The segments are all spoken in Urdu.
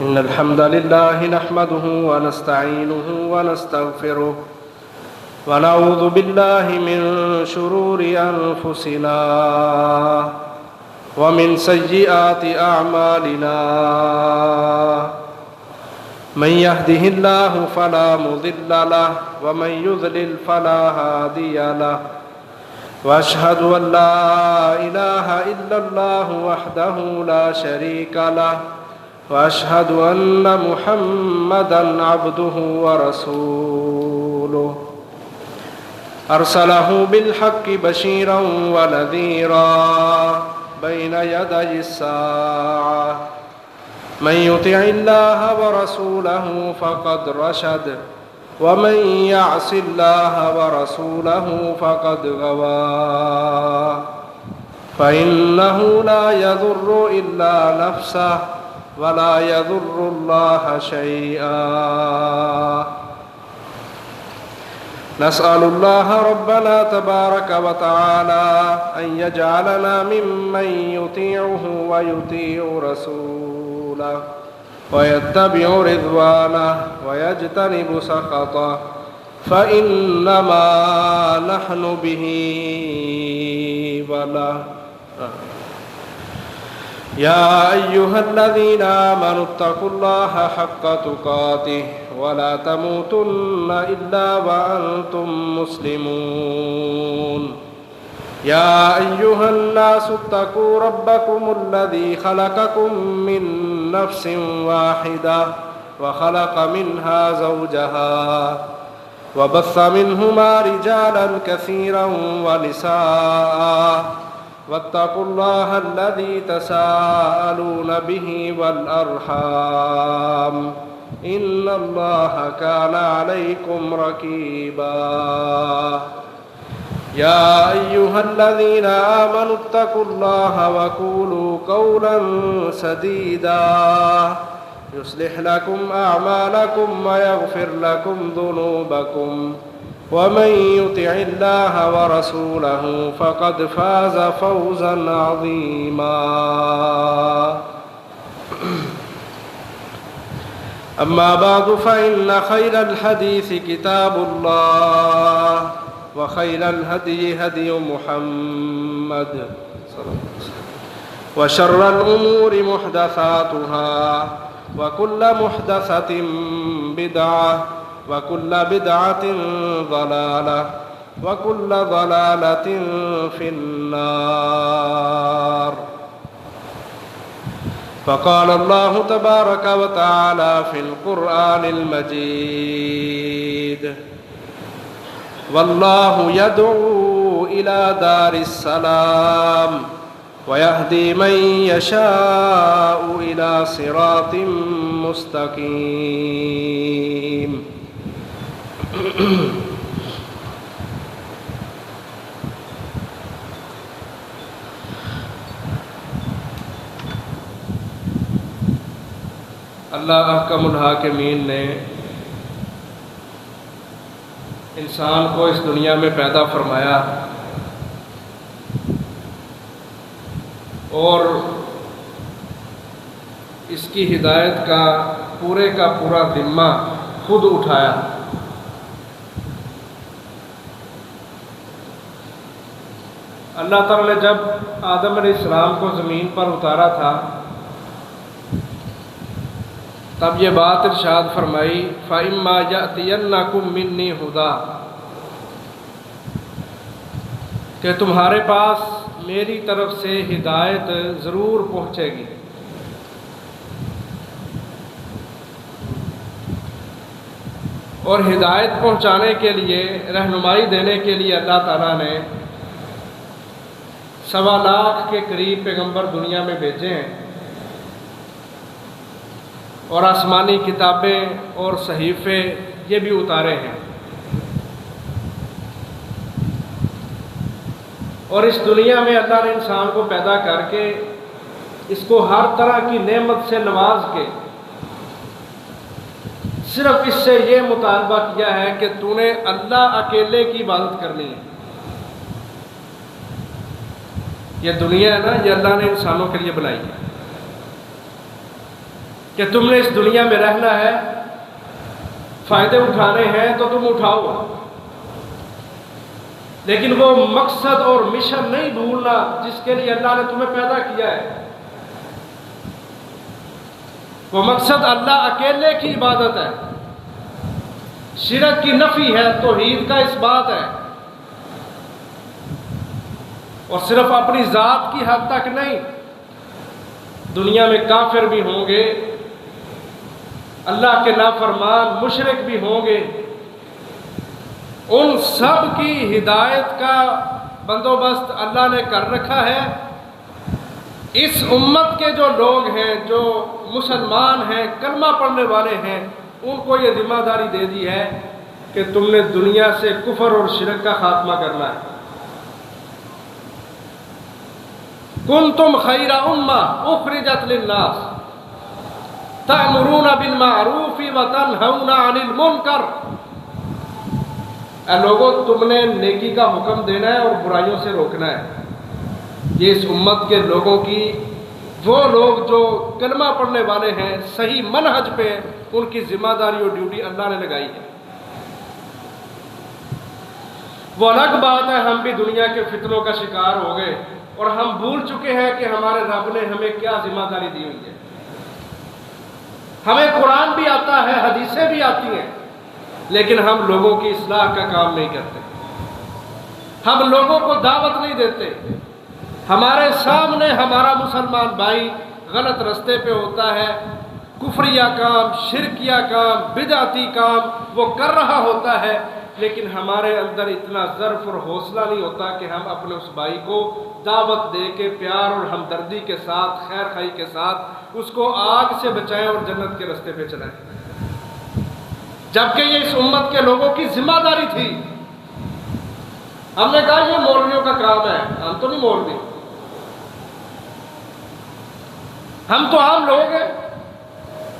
إن الحمد لله نحمده ونستعينه ونستغفره ونعوذ بالله من شرور أنفسنا ومن سيئات أعمالنا من يهده الله فلا مضل له ومن يضلل فلا هادي له وأشهد أن لا إله إلا الله وحده لا شريك له وأشهد أن محمدًا عبده ورسوله أرسله بالحق بشيرًا ونذيرًا بين يدي الساعة من يطع الله ورسوله فقد رشد ومن يعص الله ورسوله فقد غوى فإنه لا يضر إلا نفسه ولا يضر الله شيئا نسأل الله ربنا تبارك وتعالى أن يجعلنا ممن يطيعه ويطيع رسوله ويتبع رضوانه ويجتنب سخطه فإنما نحن به وله يا أيها الذين آمنوا اتقوا الله حق تقاته ولا تموتن إلا وأنتم مسلمون يا أيها الناس اتقوا ربكم الذي خلقكم من نفس واحدة وخلق منها زوجها وبث منهما رجالا كثيرا ونساء واتقوا الله الذي تساءلون به والأرحام إن الله كان عليكم رقيبا يا أيها الذين آمنوا اتقوا الله وقولوا قولا سديدا يصلح لكم أعمالكم ويغفر لكم ذنوبكم ومن يطع الله ورسوله فقد فاز فوزا عظيما أما بعد فإن خير الحديث كتاب الله وخير الهدي هدي محمد وشر الأمور محدثاتها وكل محدثة بدعة وكل بدعة ضلالة وكل ضلالة في النار فقال الله تبارك وتعالى في القرآن المجيد والله يدعو إلى دار السلام ويهدي من يشاء إلى صراط مستقيم اللہ احکم الحاکمین نے انسان کو اس دنیا میں پیدا فرمایا اور اس کی ہدایت کا پورا ذمہ خود اٹھایا۔ اللہ تعالیٰ نے جب آدم علیہ السلام کو زمین پر اتارا تھا تب یہ بات ارشاد فرمائی فَإِمَّا يَأْتِيَنَّكُم مِّنِّي هُدًى کہ تمہارے پاس میری طرف سے ہدایت ضرور پہنچے گی۔ اور ہدایت پہنچانے کے لیے، رہنمائی دینے کے لیے اللہ تعالیٰ نے 1.25 لاکھ کے قریب پیغمبر دنیا میں بھیجے ہیں، اور آسمانی کتابیں اور صحیفے یہ بھی اتارے ہیں، اور اس دنیا میں اللہ نے انسان کو پیدا کر کے اس کو ہر طرح کی نعمت سے نواز کے صرف اس سے یہ مطالبہ کیا ہے کہ تو نے اللہ اکیلے کی عبادت کرنی ہے۔ یہ دنیا ہے نا، یہ اللہ نے انسانوں کے لیے بنائی ہے، کہ تم نے اس دنیا میں رہنا ہے، فائدے اٹھانے ہیں تو تم اٹھاؤ، لیکن وہ مقصد اور مشن نہیں بھولنا جس کے لیے اللہ نے تمہیں پیدا کیا ہے۔ وہ مقصد اللہ اکیلے کی عبادت ہے، شرک کی نفی ہے، توحید کا اس بات ہے، اور صرف اپنی ذات کی حد تک نہیں، دنیا میں کافر بھی ہوں گے، اللہ کے نافرمان مشرک بھی ہوں گے، ان سب کی ہدایت کا بندوبست اللہ نے کر رکھا ہے۔ اس امت کے جو لوگ ہیں، جو مسلمان ہیں، کلمہ پڑھنے والے ہیں، ان کو یہ ذمہ داری دے دی ہے کہ تم نے دنیا سے کفر اور شرک کا خاتمہ کرنا ہے۔ کنتم خیر امہ اخرجت للناس تأمرون بالمعروف وتنہون عن المنکر، اے لوگو تم نے نیکی کا حکم دینا ہے اور برائیوں سے روکنا ہے۔ یہ اس امت کے لوگوں کی، وہ لوگ جو کلمہ پڑھنے والے ہیں، صحیح منہج پہ، ان کی ذمہ داری اور ڈیوٹی اللہ نے لگائی ہے۔ وہ الگ بات ہے ہم بھی دنیا کے فتنوں کا شکار ہو گئے اور ہم بھول چکے ہیں کہ ہمارے رب نے ہمیں کیا ذمہ داری دی ہوئی ہے۔ ہمیں قرآن بھی آتا ہے، حدیثیں بھی آتی ہیں، لیکن ہم لوگوں کی اصلاح کا کام نہیں کرتے، ہم لوگوں کو دعوت نہیں دیتے۔ ہمارے سامنے ہمارا مسلمان بھائی غلط رستے پہ ہوتا ہے، کفریہ کام، شرکیہ کام، بدعتی کام وہ کر رہا ہوتا ہے، لیکن ہمارے اندر اتنا ظرف اور حوصلہ نہیں ہوتا کہ ہم اپنے اس بھائی کو دعوت دے کے پیار اور ہمدردی کے ساتھ، خیر خواہی کے ساتھ اس کو آگ سے بچائیں اور جنت کے راستے پہ چلائیں، جبکہ یہ اس امت کے لوگوں کی ذمہ داری تھی۔ ہم نے کہا یہ مولویوں کا کام ہے، ہم تو نہیں مولوی، ہم تو عام لوگ ہیں،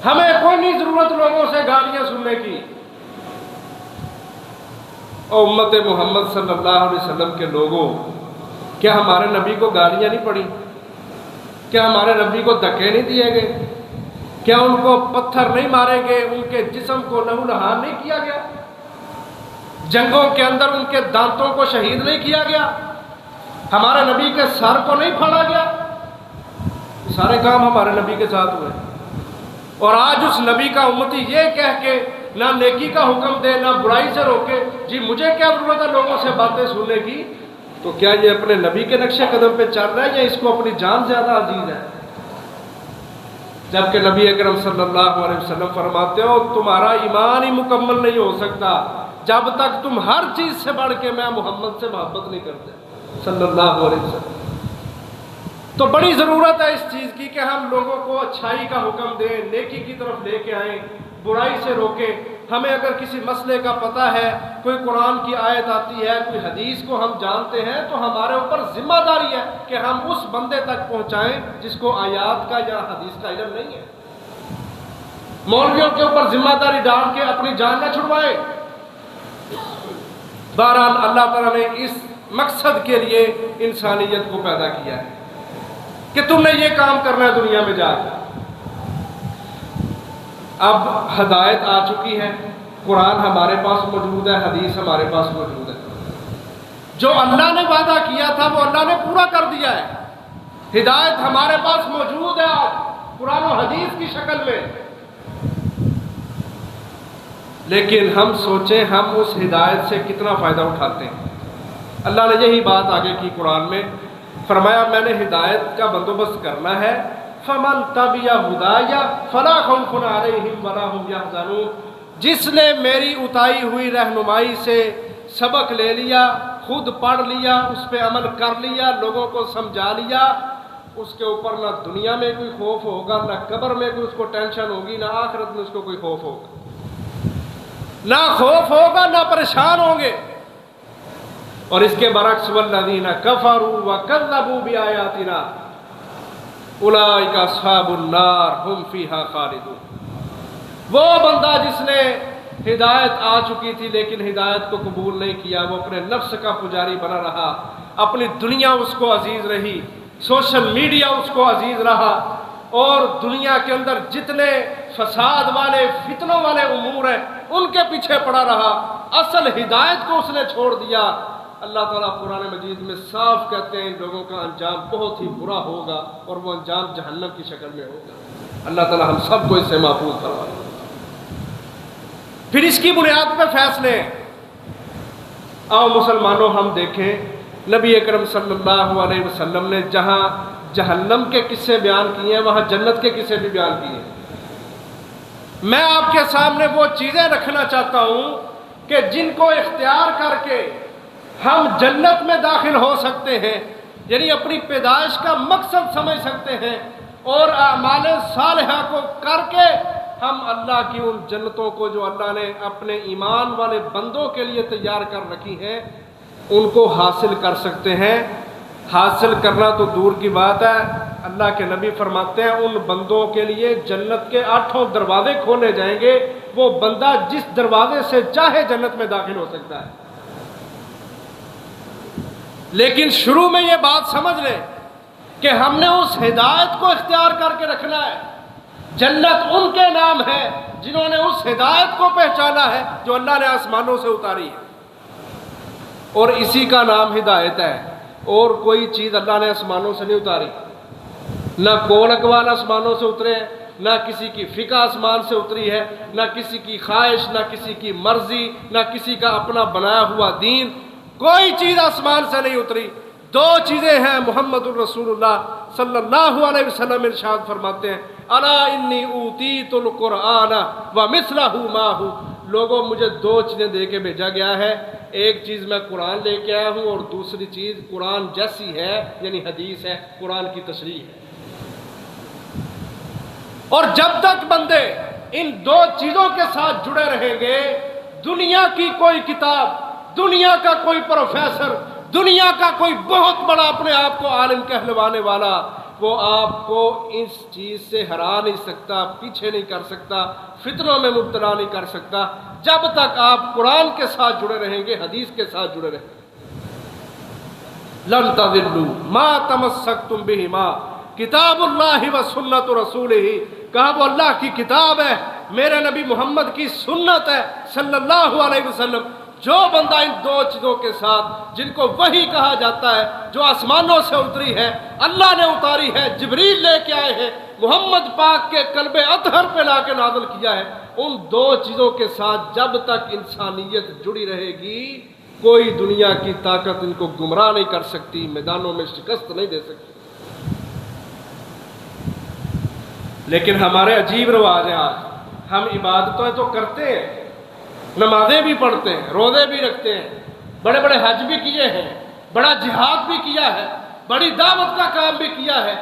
ہمیں کوئی نہیں ضرورت لوگوں سے گالیاں سننے کی۔ اور امت محمد صلی اللہ علیہ وسلم کے لوگوں، کیا ہمارے نبی کو گالیاں نہیں پڑی؟ کیا ہمارے نبی کو دھکے نہیں دیے گئے؟ کیا ان کو پتھر نہیں مارے گئے؟ ان کے جسم کو لہو لہان نہیں کیا گیا؟ جنگوں کے اندر ان کے دانتوں کو شہید نہیں کیا گیا؟ ہمارے نبی کے سر کو نہیں پھاڑا گیا؟ سارے کام ہمارے نبی کے ساتھ ہوئے، اور آج اس نبی کا امتی یہ کہہ کے نہ نیکی کا حکم دے نہ برائی سے روکے، جی مجھے کیا ضرورت ہے لوگوں سے باتیں سننے کی، تو کیا یہ اپنے نبی کے نقش قدم پہ چل رہا ہے یا اس کو اپنی جان زیادہ عزیز ہے؟ جبکہ نبی اکرم صلی اللہ علیہ وسلم فرماتے ہو تمہارا ایمان ہی مکمل نہیں ہو سکتا جب تک تم ہر چیز سے بڑھ کے میں محمد سے محبت نہیں کرتے صلی اللہ علیہ وسلم۔ تو بڑی ضرورت ہے اس چیز کی کہ ہم لوگوں کو اچھائی کا حکم دیں، نیکی کی طرف لے کے آئیں، برائی سے روکیں۔ ہمیں اگر کسی مسئلے کا پتہ ہے، کوئی قرآن کی آیت آتی ہے، کوئی حدیث کو ہم جانتے ہیں، تو ہمارے اوپر ذمہ داری ہے کہ ہم اس بندے تک پہنچائیں جس کو آیات کا یا حدیث کا علم نہیں ہے۔ مولویوں کے اوپر ذمہ داری ڈال کے اپنی جان نہ چھڑوائے۔ بہرحال اللہ تعالیٰ نے اس مقصد کے لیے انسانیت کو پیدا کیا ہے کہ تم نے یہ کام کرنا ہے دنیا میں جا کے۔ اب ہدایت آ چکی ہے، قرآن ہمارے پاس موجود ہے، حدیث ہمارے پاس موجود ہے، جو اللہ نے وعدہ کیا تھا وہ اللہ نے پورا کر دیا ہے۔ ہدایت ہمارے پاس موجود ہے آج قرآن و حدیث کی شکل میں، لیکن ہم سوچیں ہم اس ہدایت سے کتنا فائدہ اٹھاتے ہیں۔ اللہ نے یہی بات آگے کی قرآن میں، فرمایا میں نے ہدایت کا بندوبست کرنا ہے، فمن تبع ہدایا فلا خوف علیہم ولا هم يحزنون، جس نے میری اتائی ہوئی رہنمائی سے سبق لے لیا، خود پڑھ لیا، اس پہ عمل کر لیا، لوگوں کو سمجھا لیا، اس کے اوپر نہ دنیا میں کوئی خوف ہوگا، نہ قبر میں کوئی اس کو ٹینشن ہوگی، نہ آخرت میں اس کو کوئی خوف ہوگا، نہ خوف ہوگا نہ پریشان ہوں گے۔ اور اس کے برعکس والذین کفروا وکذبوا بآیاتنا اولئک اصحاب النار هم فیہا خالدون، وہ بندہ جس نے ہدایت آ چکی تھی لیکن ہدایت کو قبول نہیں کیا، وہ اپنے نفس کا پجاری بنا رہا، اپنی دنیا اس کو عزیز رہی، سوشل میڈیا اس کو عزیز رہا، اور دنیا کے اندر جتنے فساد والے فتنوں والے امور ہیں ان کے پیچھے پڑا رہا، اصل ہدایت کو اس نے چھوڑ دیا۔ اللہ تعالیٰ قرآن مجید میں صاف کہتے ہیں ان لوگوں کا انجام بہت ہی برا ہوگا اور وہ انجام جہنم کی شکل میں ہوگا۔ اللہ تعالیٰ ہم سب کو اس سے محفوظ فرمائے۔ پھر اس کی بنیاد پہ فیصلے، آؤ مسلمانوں ہم دیکھیں نبی اکرم صلی اللہ علیہ وسلم نے جہاں جہنم کے قصے بیان کیے ہیں وہاں جنت کے قصے بھی بیان کیے ہیں۔ میں آپ کے سامنے وہ چیزیں رکھنا چاہتا ہوں کہ جن کو اختیار کر کے ہم جنت میں داخل ہو سکتے ہیں، یعنی اپنی پیدائش کا مقصد سمجھ سکتے ہیں، اور اعمال صالحہ کو کر کے ہم اللہ کی ان جنتوں کو جو اللہ نے اپنے ایمان والے بندوں کے لیے تیار کر رکھی ہیں ان کو حاصل کر سکتے ہیں۔ حاصل کرنا تو دور کی بات ہے، اللہ کے نبی فرماتے ہیں ان بندوں کے لیے جنت کے 8 دروازے کھولے جائیں گے، وہ بندہ جس دروازے سے چاہے جنت میں داخل ہو سکتا ہے۔ لیکن شروع میں یہ بات سمجھ لیں کہ ہم نے اس ہدایت کو اختیار کر کے رکھنا ہے۔ جنت ان کے نام ہے جنہوں نے اس ہدایت کو پہچانا ہے جو اللہ نے آسمانوں سے اتاری ہے، اور اسی کا نام ہدایت ہے، اور کوئی چیز اللہ نے آسمانوں سے نہیں اتاری۔ نہ کون اقوال آسمانوں سے اترے ہیں، نہ کسی کی فقہ آسمان سے اتری ہے، نہ کسی کی خواہش، نہ کسی کی مرضی، نہ کسی کا اپنا بنایا ہوا دین، کوئی چیز آسمان سے نہیں اتری۔ 2 چیزیں ہیں، محمد الرسول اللہ صلی اللہ علیہ وسلم ارشاد فرماتے ہیں الا انی اوتیت القرآن ومثلہ معہ، لوگوں مجھے 2 چیزیں دے کے بھیجا گیا ہے، ایک چیز میں قرآن لے کے آیا ہوں اور دوسری چیز قرآن جیسی ہے یعنی حدیث ہے، قرآن کی تشریح ہے۔ اور جب تک بندے ان 2 چیزوں کے ساتھ جڑے رہیں گے، دنیا کی کوئی کتاب، دنیا کا کوئی پروفیسر، دنیا کا کوئی بہت بڑا اپنے آپ کو عالم کہلوانے والا، وہ آپ کو اس چیز سے ہرا نہیں سکتا، پیچھے نہیں کر سکتا، فتنوں میں مبتلا نہیں کر سکتا، جب تک آپ قرآن کے ساتھ جڑے رہیں گے، حدیث کے ساتھ جڑے رہیں گے۔ لن تضلوا ما تمسکتم بہما کتاب اللہ و سنت رسولہ، کہا وہ اللہ کی کتاب ہے، میرے نبی محمد کی سنت ہے صلی اللہ علیہ وسلم۔ جو بندہ ان 2 چیزوں کے ساتھ، جن کو وحی کہا جاتا ہے، جو آسمانوں سے اتری ہے، اللہ نے اتاری ہے، جبریل لے کے آئے ہیں، محمد پاک کے قلب اطہر پہ لا کے نازل کیا ہے، ان 2 چیزوں کے ساتھ جب تک انسانیت جڑی رہے گی کوئی دنیا کی طاقت ان کو گمراہ نہیں کر سکتی، میدانوں میں شکست نہیں دے سکتی۔ لیکن ہمارے عجیب رواج ہیں، آج ہم عبادتیں تو کرتے ہیں، نمازیں بھی پڑھتے ہیں، روزے بھی رکھتے ہیں، بڑے بڑے حج بھی کیے ہیں، بڑا جہاد بھی کیا ہے، بڑی دعوت کا کام بھی کیا ہے،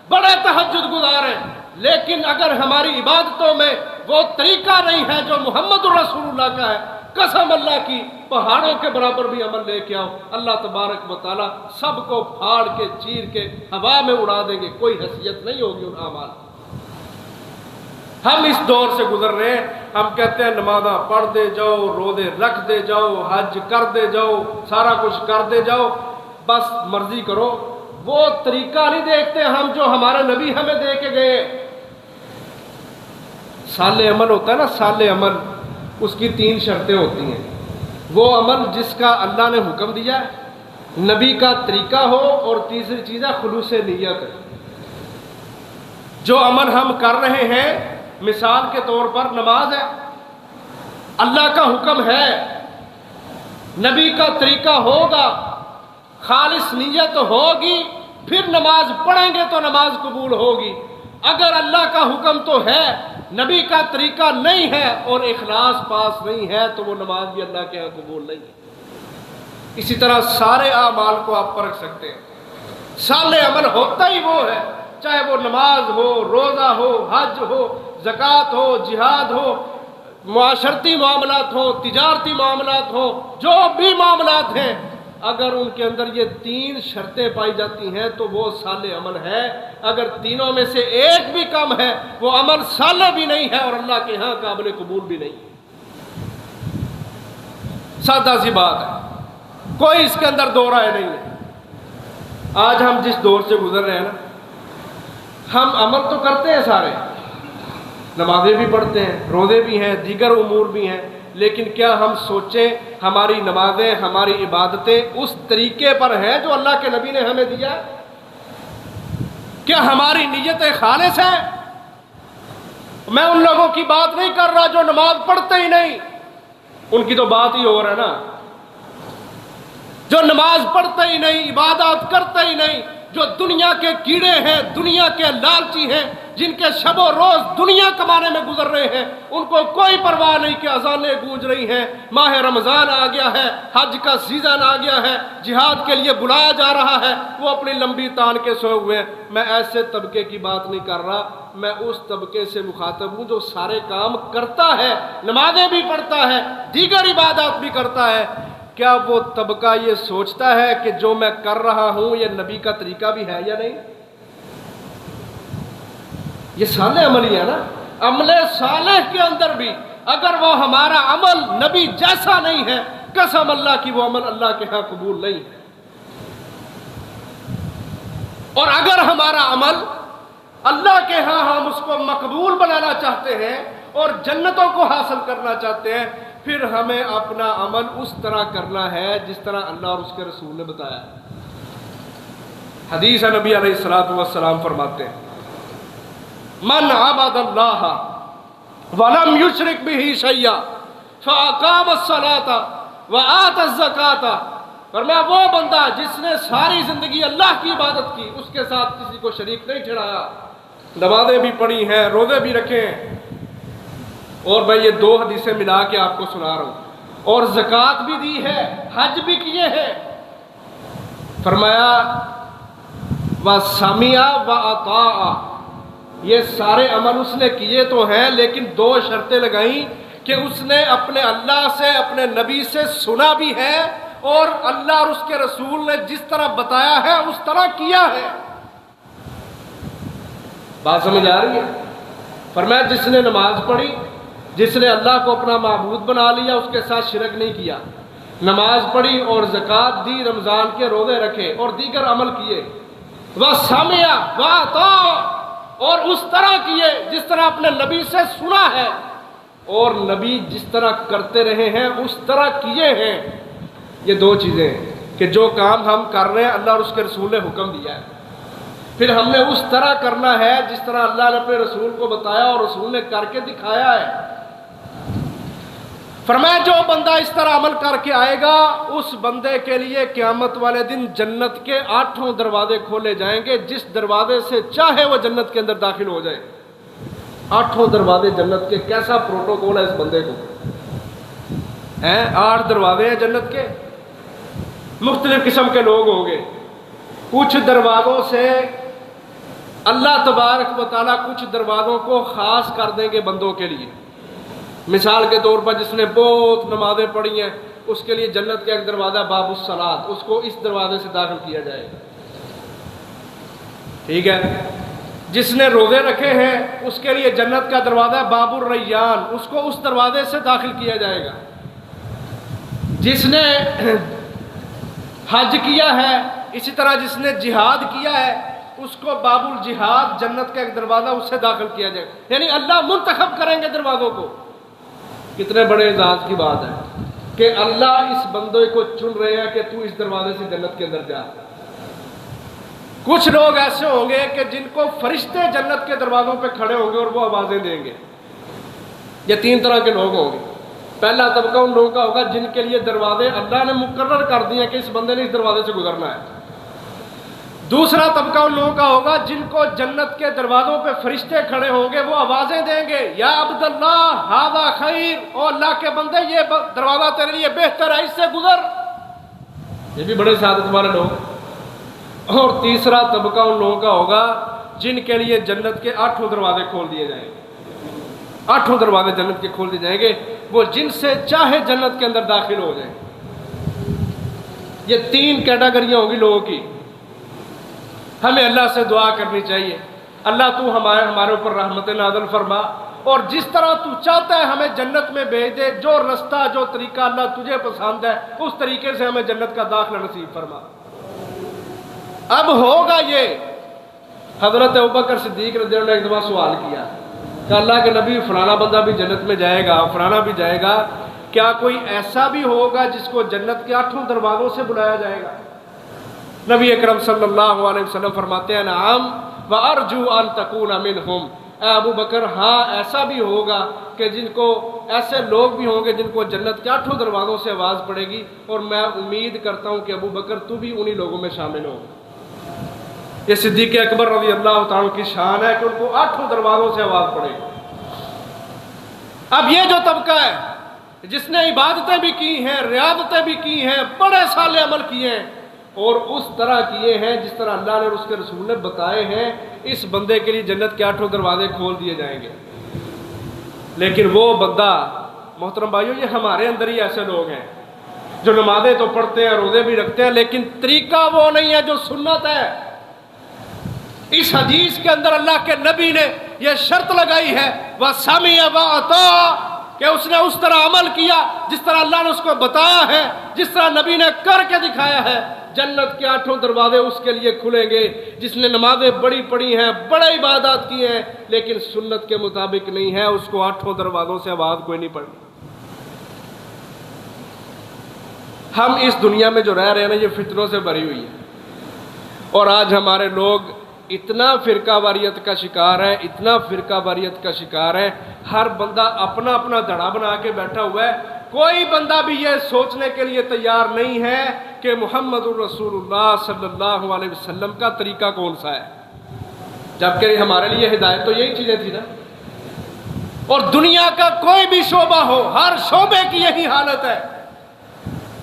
بڑے تہجد گزار ہیں، لیکن اگر ہماری عبادتوں میں وہ طریقہ نہیں ہے جو محمد الرسول اللہ کا ہے، قسم اللہ کی پہاڑوں کے برابر بھی عمل لے کے آؤ، اللہ تبارک و تعالیٰ سب کو پھاڑ کے چیر کے ہوا میں اڑا دیں گے، کوئی حیثیت نہیں ہوگی ان اعمال۔ ہم اس دور سے گزر رہے ہیں، ہم کہتے ہیں نمازاں پڑھ دے جاؤ، روزے رکھ دے جاؤ، حج کر دے جاؤ، سارا کچھ کر دے جاؤ، بس مرضی کرو۔ وہ طریقہ نہیں دیکھتے ہم جو ہمارے نبی ہمیں دے کے گئے۔ سال عمل ہوتا ہے نا، سال عمل، اس کی 3 شرطیں ہوتی ہیں۔ وہ عمل جس کا اللہ نے حکم دیا ہے، نبی کا طریقہ ہو، اور تیسری چیز ہے خلوص نیت ہے۔ جو عمل ہم کر رہے ہیں، مثال کے طور پر نماز ہے، اللہ کا حکم ہے، نبی کا طریقہ ہوگا، خالص نیت ہوگی، پھر نماز پڑھیں گے تو نماز قبول ہوگی۔ اگر اللہ کا حکم تو ہے، نبی کا طریقہ نہیں ہے اور اخلاص پاس نہیں ہے تو وہ نماز بھی اللہ کے ہاں قبول نہیں ہے۔ اسی طرح سارے اعمال کو آپ پرکھ سکتے ہیں، سارے عمل ہوتا ہی وہ ہے، چاہے وہ نماز ہو، روزہ ہو، حج ہو، زکوٰۃ ہو، جہاد ہو، معاشرتی معاملات ہوں، تجارتی معاملات ہوں، جو بھی معاملات ہیں، اگر ان کے اندر یہ 3 شرطیں پائی جاتی ہیں تو وہ صالح عمل ہے۔ اگر تینوں میں سے ایک بھی کم ہے وہ عمل صالح بھی نہیں ہے اور اللہ کے ہاں قابل قبول بھی نہیں ہے۔ سادہ سی بات ہے، کوئی اس کے اندر دو رائے نہیں ہے۔ آج ہم جس دور سے گزر رہے ہیں نا، ہم عمل تو کرتے ہیں سارے، نمازیں بھی پڑھتے ہیں، روزے بھی ہیں، دیگر امور بھی ہیں، لیکن کیا ہم سوچیں ہماری نمازیں، ہماری عبادتیں اس طریقے پر ہیں جو اللہ کے نبی نے ہمیں دیا؟ کیا ہماری نیت خالص ہے؟ میں ان لوگوں کی بات نہیں کر رہا جو نماز پڑھتے ہی نہیں، ان کی تو بات ہی ہو رہا ہے نا، جو نماز پڑھتے ہی نہیں، عبادات کرتے ہی نہیں، جو دنیا کے کیڑے ہیں، دنیا کے لالچی ہیں، جن کے شب و روز دنیا کمانے میں گزر رہے ہیں، ان کو کوئی پرواہ نہیں کہ اذانیں گونج رہی ہیں، ماہ رمضان آ گیا ہے، حج کا سیزن آ گیا ہے، جہاد کے لیے بلایا جا رہا ہے، وہ اپنی لمبی تان کے سوئے ہوئے ہیں۔ میں ایسے طبقے کی بات نہیں کر رہا، میں اس طبقے سے مخاطب ہوں جو سارے کام کرتا ہے، نمازیں بھی پڑھتا ہے، دیگر عبادات بھی کرتا ہے۔ کیا وہ طبقہ یہ سوچتا ہے کہ جو میں کر رہا ہوں یہ نبی کا طریقہ بھی ہے یا نہیں؟ یہ صالح عملی ہے نا۔ عمل صالح کے اندر بھی اگر وہ ہمارا عمل نبی جیسا نہیں ہے، قسم اللہ کی وہ عمل اللہ کے ہاں قبول نہیں ہے۔ اور اگر ہمارا عمل اللہ کے ہاں ہم اس کو مقبول بنانا چاہتے ہیں اور جنتوں کو حاصل کرنا چاہتے ہیں، پھر ہمیں اپنا عمل اس طرح کرنا ہے جس طرح اللہ اور اس کے رسول نے بتایا ہے۔ حدیث نبی علیہ السلام فرماتے ہیں، من عبد اللہ ولم یشرک بہ شیئا فاقام الصلاۃ وآت الزکاۃ، فرمایا وہ بندہ جس نے ساری زندگی اللہ کی عبادت کی، اس کے ساتھ کسی کو شریک نہیں ٹھہرایا، نمازیں بھی پڑھی ہیں، روزے بھی رکھے ہیں، اور میں یہ دو حدیثیں ملا کے آپ کو سنا رہا ہوں، اور زکوٰۃ بھی دی ہے، حج بھی کیے ہیں، فرمایا وَسَمِعَ وَأَطَاعَ، یہ سارے عمل اس نے کیے تو ہیں، لیکن دو شرطیں لگائیں کہ اس نے اپنے اللہ سے، اپنے نبی سے سنا بھی ہے، اور اللہ اور اس کے رسول نے جس طرح بتایا ہے اس طرح کیا ہے۔ بات سمجھ آ رہی ہے؟ فرمایا جس نے نماز پڑھی، جس نے اللہ کو اپنا معبود بنا لیا، اس کے ساتھ شرک نہیں کیا، نماز پڑھی اور زکوٰۃ دی، رمضان کے روزے رکھے اور دیگر عمل کیے، وَسَمِعَ وَأَطَاعَ، اور اس طرح کیے جس طرح اپنے نبی سے سنا ہے، اور نبی جس طرح کرتے رہے ہیں اس طرح کیے ہیں۔ یہ دو چیزیں ہیں کہ جو کام ہم کر رہے ہیں اللہ اور اس کے رسول نے حکم دیا ہے، پھر ہم نے اس طرح کرنا ہے جس طرح اللہ نے اپنے رسول کو بتایا اور رسول نے کر کے دکھایا ہے۔ فرمایا جو بندہ اس طرح عمل کر کے آئے گا، اس بندے کے لیے قیامت والے دن جنت کے 8 دروازے کھولے جائیں گے، جس دروازے سے چاہے وہ جنت کے اندر داخل ہو جائے۔ 8 دروازے جنت کے، کیسا پروٹوکول ہے اس بندے کو؟ 8 دروازے ہیں جنت کے، مختلف قسم کے لوگ ہوں گے۔ کچھ دروازوں سے اللہ تبارک و تعالیٰ کچھ دروازوں کو خاص کر دیں گے بندوں کے لیے۔ مثال کے طور پر جس نے بہت نمازیں پڑھی ہیں، اس کے لیے جنت کا ایک دروازہ باب الصلاۃ، اس کو اس دروازے سے داخل کیا جائے گا، ٹھیک ہے۔ جس نے روزے رکھے ہیں اس کے لیے جنت کا دروازہ باب الریان، اس کو اس دروازے سے داخل کیا جائے گا۔ جس نے حج کیا ہے، اسی طرح جس نے جہاد کیا ہے، اس کو باب الجہاد، جنت کا ایک دروازہ، اس سے داخل کیا جائے گا۔ یعنی اللہ منتخب کریں گے دروازوں کو۔ کتنے بڑے اعزاز کی بات ہے کہ اللہ اس بندے کو چن رہے ہیں کہ تو اس دروازے سے جنت کے اندر جا۔ کچھ لوگ ایسے ہوں گے کہ جن کو فرشتے جنت کے دروازوں پہ کھڑے ہوں گے اور وہ آوازیں دیں گے۔ یہ 3 طرح کے لوگ ہوں گے۔ پہلا طبقہ ان لوگوں کا ہوگا جن کے لیے دروازے اللہ نے مقرر کر دیے کہ اس بندے نے اس دروازے سے گزرنا ہے۔ دوسرا طبقہ ان لوگوں کا ہوگا جن کو جنت کے دروازوں پہ فرشتے کھڑے ہوں گے، وہ آوازیں دیں گے، یا عبداللہ ھذا خیر، او اللہ کے بندے یہ دروازہ تیرے لیے بہتر ہے، اس سے گزر۔ یہ بھی بڑے سعادت والے لوگ۔ اور تیسرا طبقہ ان لوگوں کا ہوگا جن کے لیے جنت کے 8 دروازے کھول دیے جائیں گے۔ 8 دروازے جنت کے کھول دیے جائیں گے، وہ جن سے چاہے جنت کے اندر داخل ہو جائیں۔ یہ 3 کیٹیگریاں ہوں گی لوگوں کی۔ ہمیں اللہ سے دعا کرنی چاہیے، اللہ تو ہمارے اوپر رحمت نازل فرما، اور جس طرح تو چاہتا ہے ہمیں جنت میں بھیج دے، جو رستہ جو طریقہ اللہ تجھے پسند ہے اس طریقے سے ہمیں جنت کا داخلہ نصیب فرما۔ اب ہوگا یہ حضرت ابوبکر صدیق رضی اللہ عنہ نے ایک دفعہ سوال کیا کہ اللہ کے نبی فلانا بندہ بھی جنت میں جائے گا، فلانا بھی جائے گا، کیا کوئی ایسا بھی ہوگا جس کو جنت کے 8 دروازوں سے بلایا جائے گا؟ نبی اکرم صلی اللہ علیہ وسلم فرماتے ہیں نعم وارجو ان تکون منہم، اے ابو بکر ہاں ایسا بھی ہوگا کہ جن کو ایسے لوگ بھی ہوں گے جن کو جنت کے 8 دروازوں سے آواز پڑے گی، اور میں امید کرتا ہوں کہ ابو بکر تو بھی انہی لوگوں میں شامل ہو۔ یہ صدیق اکبر رضی اللہ تعالیٰ کی شان ہے کہ ان کو 8 دروازوں سے آواز پڑے گی۔ اب یہ جو طبقہ ہے جس نے عبادتیں بھی کی ہیں، ریاضتیں بھی کی ہیں، بڑے صالح عمل کیے ہیں، اور اس طرح کیے ہیں جس طرح اللہ نے اور اس کے رسول نے بتائے ہیں، اس بندے کے لیے جنت کے 8 دروازے کھول دیے جائیں گے۔ لیکن وہ بندہ، محترم بھائیو، یہ ہمارے اندر ہی ایسے لوگ ہیں جو نمازیں تو پڑھتے ہیں، روزے بھی رکھتے ہیں، لیکن طریقہ وہ نہیں ہے جو سنت ہے۔ اس حدیث کے اندر اللہ کے نبی نے یہ شرط لگائی ہے وَسَمِعَ وَأَطَاعَ، کہ اس نے اس طرح عمل کیا جس طرح اللہ نے اس کو بتایا ہے، جس طرح نبی نے کر کے دکھایا ہے، جنت کے 8 دروازے اس کے لیے کھلیں گے۔ جس نے نمازیں بڑی پڑھی ہیں، بڑے عبادات کی ہیں، لیکن سنت کے مطابق نہیں ہے، اس کو 8 دروازوں سے آواز کوئی نہیں پڑنی۔ ہم اس دنیا میں جو رہ رہے ہیں نا، یہ فتنوں سے بھری ہوئی ہے، اور آج ہمارے لوگ اتنا فرقہ واریت کا شکار ہے، اتنا فرقہ واریت کا شکار ہے، ہر بندہ اپنا اپنا دھڑا بنا کے بیٹھا ہوا ہے۔ کوئی بندہ بھی یہ سوچنے کے لیے تیار نہیں ہے کہ محمد الرسول اللہ صلی اللہ علیہ وسلم کا طریقہ کون سا ہے، جبکہ ہمارے لیے ہدایت تو یہی چیزیں تھی نا۔ اور دنیا کا کوئی بھی شعبہ ہو، ہر شعبے کی یہی حالت ہے،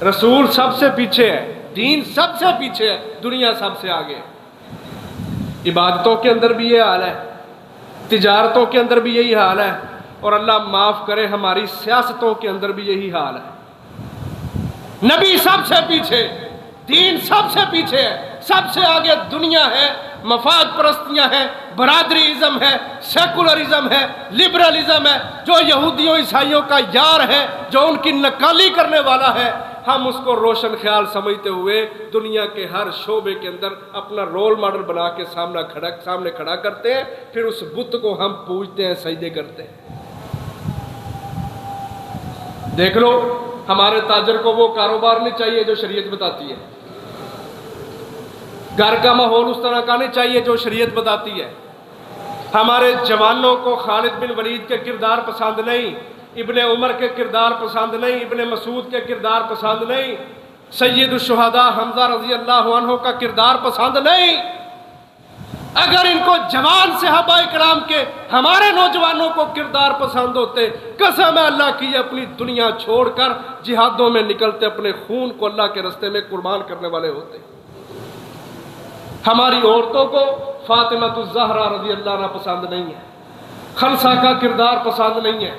رسول سب سے پیچھے ہے، دین سب سے پیچھے ہے، دنیا سب سے آگے ہے۔ عبادتوں کے اندر بھی یہ حال ہے، تجارتوں کے اندر بھی یہی حال ہے، اور اللہ معاف کرے ہماری سیاستوں کے اندر بھی یہی حال ہے۔ نبی سب سے پیچھے، دین سب سے پیچھے ہے، سب سے آگے دنیا ہے، مفاد پرستیاں ہیں، برادری ازم ہے، سیکولرزم ہے، لبرلزم ہے، جو یہودیوں عیسائیوں کا یار ہے، جو ان کی نکالی کرنے والا ہے۔ ہم اس کو روشن خیال سمجھتے ہوئے دنیا کے ہر شعبے کے اندر اپنا رول ماڈل بنا کے سامنے کھڑا کرتے ہیں، پھر اس بت کو ہم پوجتے ہیں، سجدے کرتے ہیں۔ دیکھ لو، ہمارے تاجر کو وہ کاروبار نہیں چاہیے جو شریعت بتاتی ہے، گھر کا ماحول اس طرح کا نہیں چاہیے جو شریعت بتاتی ہے۔ ہمارے جوانوں کو خالد بن ولید کے کردار پسند نہیں، ابن عمر کے کردار پسند نہیں، ابن مسعود کے کردار پسند نہیں، سید الشہداء حمزہ رضی اللہ عنہ کا کردار پسند نہیں۔ اگر ان کو جوان صحابہ کرام کے، ہمارے نوجوانوں کو کردار پسند ہوتے، قسم ہے اللہ کی، اپنی دنیا چھوڑ کر جہادوں میں نکلتے، اپنے خون کو اللہ کے راستے میں قربان کرنے والے ہوتے۔ ہماری عورتوں کو فاطمہ الزہرا رضی اللہ عنہ پسند نہیں ہے، خنسا کا کردار پسند نہیں ہے،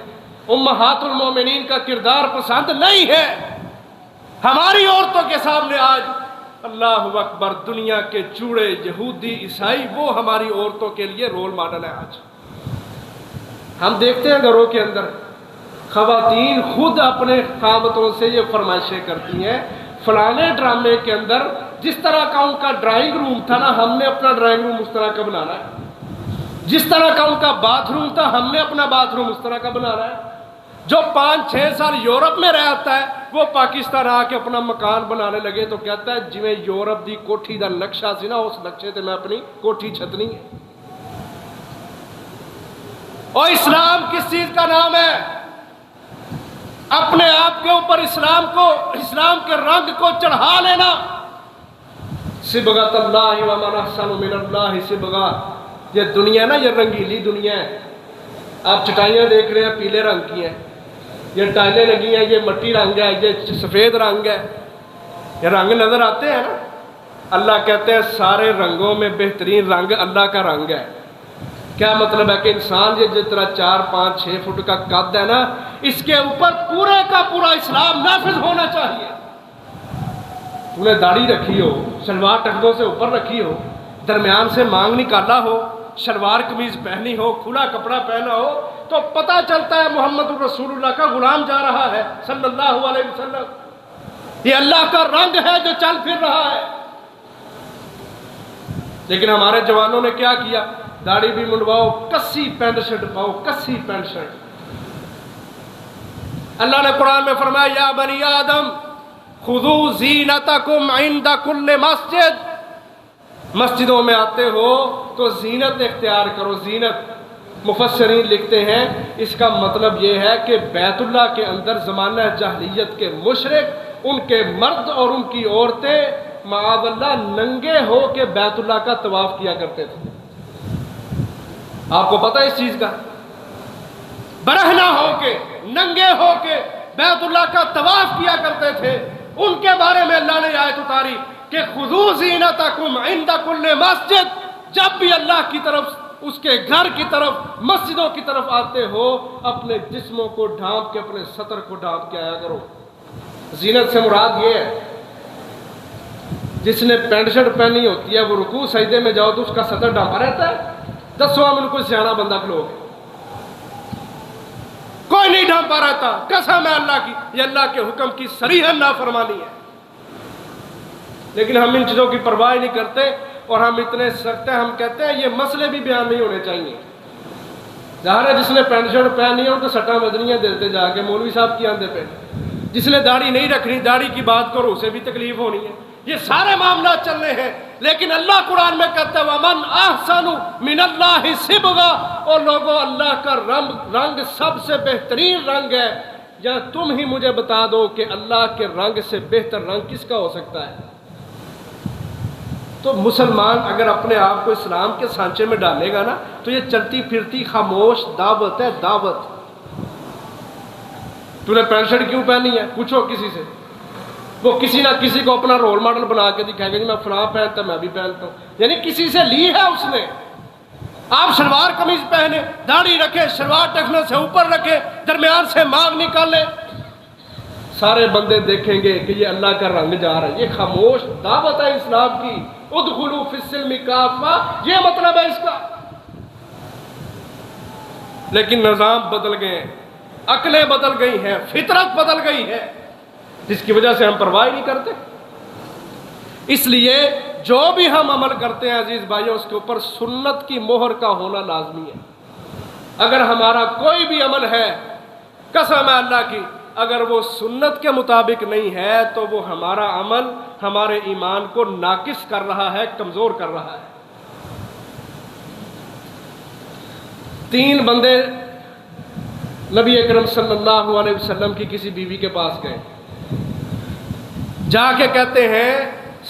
امہات المومنین کا کردار پسند نہیں ہے۔ ہماری عورتوں کے سامنے آج اللہ اکبر، دنیا کے چوڑے یہودی عیسائی وہ ہماری عورتوں کے لیے رول ماڈل ہے۔ آج ہم دیکھتے ہیں گھروں کے اندر خواتین خود اپنے خامتوں سے یہ فرمائشیں کرتی ہیں، فلانے ڈرامے کے اندر جس طرح کا ان کا ڈرائنگ روم تھا نا، ہم نے اپنا ڈرائنگ روم اس طرح کا بنانا ہے، جس طرح کا ان کا باتھ روم تھا ہم نے اپنا باتھ روم اس طرح کا بنانا ہے۔ جو 5-6 سال یورپ میں رہتا ہے وہ پاکستان آ کے اپنا مکان بنانے لگے تو کہتا ہے جویں یورپ دی کوٹھی دا نقشہ سی نا، اس نقشے تے میں اپنی کوٹھی چھتنی ہے۔ اور اسلام کس چیز کا نام ہے؟ اپنے آپ کے اوپر اسلام کے رنگ کو چڑھا لینا۔ صبغۃ اللہ ومن احسن من اللہ صبغہ، یہ دنیا نا، یہ رنگیلی دنیا ہے۔ آپ چٹائیاں دیکھ رہے ہیں پیلے رنگ کی ہیں، یہ ٹائلیں لگی ہیں، یہ مٹی رنگ ہے، یہ سفید رنگ ہے، یہ رنگ نظر آتے ہیں نا۔ اللہ کہتے ہیں سارے رنگوں میں بہترین رنگ اللہ کا رنگ ہے۔ کیا مطلب ہے کہ انسان یہ جس طرح 4-5-6 فٹ کا قد ہے نا، اس کے اوپر پورے کا پورا اسلام نافذ ہونا چاہیے۔ تم نے داڑھی رکھی ہو، شلوار ٹخنوں سے اوپر رکھی ہو، درمیان سے مانگ نکالا ہو، شلوار قمیض پہنی ہو، کھلا کپڑا پہنا ہو، تو پتہ چلتا ہے محمد الرسول اللہ کا غلام جا رہا ہے صلی اللہ علیہ وسلم۔ یہ اللہ کا رنگ ہے جو چل پھر رہا ہے۔ لیکن ہمارے جوانوں نے کیا کیا؟ داڑھی بھی منڈواؤ، کسی پینٹ شرٹ پاؤ، کسی پینٹ شرٹ۔ اللہ نے قرآن میں فرمایا یا بنی آدم خذوا زینتکم عند کل مسجد، مسجدوں میں آتے ہو تو زینت اختیار کرو۔ زینت مفسرین لکھتے ہیں اس کا مطلب یہ ہے کہ بیت اللہ کے اندر زمانہ جاہلیت کے مشرک، ان کے مرد اور ان کی عورتیں معاذ اللہ ننگے ہو کے بیت اللہ کا طواف کیا کرتے تھے۔ آپ کو پتہ ہے اس چیز کا؟ برہنہ ہو کے، ننگے ہو کے بیت اللہ کا طواف کیا کرتے تھے۔ ان کے بارے میں اللہ نے آیت اتاری کہ خذوا زینتکم عند کل مسجد، جب بھی اللہ کی طرف، اس کے گھر کی طرف، مسجدوں کی طرف آتے ہو اپنے جسموں کو ڈھانپ کے، اپنے سطر کو ڈھانپ کے آیا کرو۔ زینت سے مراد یہ ہے جس نے پینٹ شرٹ پہنی ہوتی ہے وہ رکوع سجدے میں جاؤ تو اس کا سطر ڈھانپا رہتا ہے؟ دسو ہم ان کو سیاح بندہ لوگ، کوئی نہیں ڈھانپا رہتا، قسم ہے اللہ کی، یہ اللہ کے حکم کی صریحا نافرمانی ہے۔ لیکن ہم ان چیزوں کی پرواہ نہیں کرتے اور ہم اتنے سخت ہیں، ہم کہتے ہیں یہ مسئلے بھی بیان نہیں ہونے چاہیے۔ ظاہر ہے جس نے پینٹ شرٹ پہنی ہے ان کو سٹا مدنیاں دیتے جا کے مولوی صاحب کی آندے پہ، جس نے داڑھی نہیں رکھنی، داڑھی کی بات کرو اسے بھی تکلیف ہونی ہے۔ یہ سارے معاملات چل رہے ہیں، لیکن اللہ قرآن میں کہتا ہے وَمَنْ أَحْسَنُ مِنَ اللَّهِ صِبْغًا، اور لوگوں اللہ کا رنگ سب سے بہترین رنگ ہے، یا تم ہی مجھے بتا دو کہ اللہ کے رنگ سے بہتر رنگ کس کا ہو سکتا ہے؟ تو مسلمان اگر اپنے آپ کو اسلام کے سانچے میں ڈالے گا نا تو یہ چلتی پھرتی خاموش دعوت ہے، دعوت۔ تو نے پینٹ شرٹ کیوں پہنی ہے؟ پوچھو کسی سے، وہ کسی نہ کسی کو اپنا رول ماڈل بنا کے دکھائے گا، جی میں فلاں پہنتا میں بھی پہنتا ہوں، یعنی کسی سے لی ہے اس نے۔ آپ شلوار قمیض پہنے، داڑھی رکھے، شلوار ٹخنے سے اوپر رکھے، درمیان سے مانگ نکالے، سارے بندے دیکھیں گے کہ یہ اللہ کا رنگ جا رہا ہے۔ یہ خاموش دعوت ہے اسلام کی، ادخلوا فی السلم کافہ، یہ مطلب ہے اس کا۔ لیکن نظام بدل گئے، عقلیں بدل گئی ہیں، فطرت بدل گئی ہے، جس کی وجہ سے ہم پرواہ نہیں کرتے۔ اس لیے جو بھی ہم عمل کرتے ہیں عزیز بھائیوں، اس کے اوپر سنت کی مہر کا ہونا لازمی ہے۔ اگر ہمارا کوئی بھی عمل ہے، قسم ہے اللہ کی، اگر وہ سنت کے مطابق نہیں ہے تو وہ ہمارا عمل ہمارے ایمان کو ناقص کر رہا ہے، کمزور کر رہا ہے۔ 3 بندے نبی اکرم صلی اللہ علیہ وسلم کی کسی بیوی کے پاس گئے، جا کے کہتے ہیں،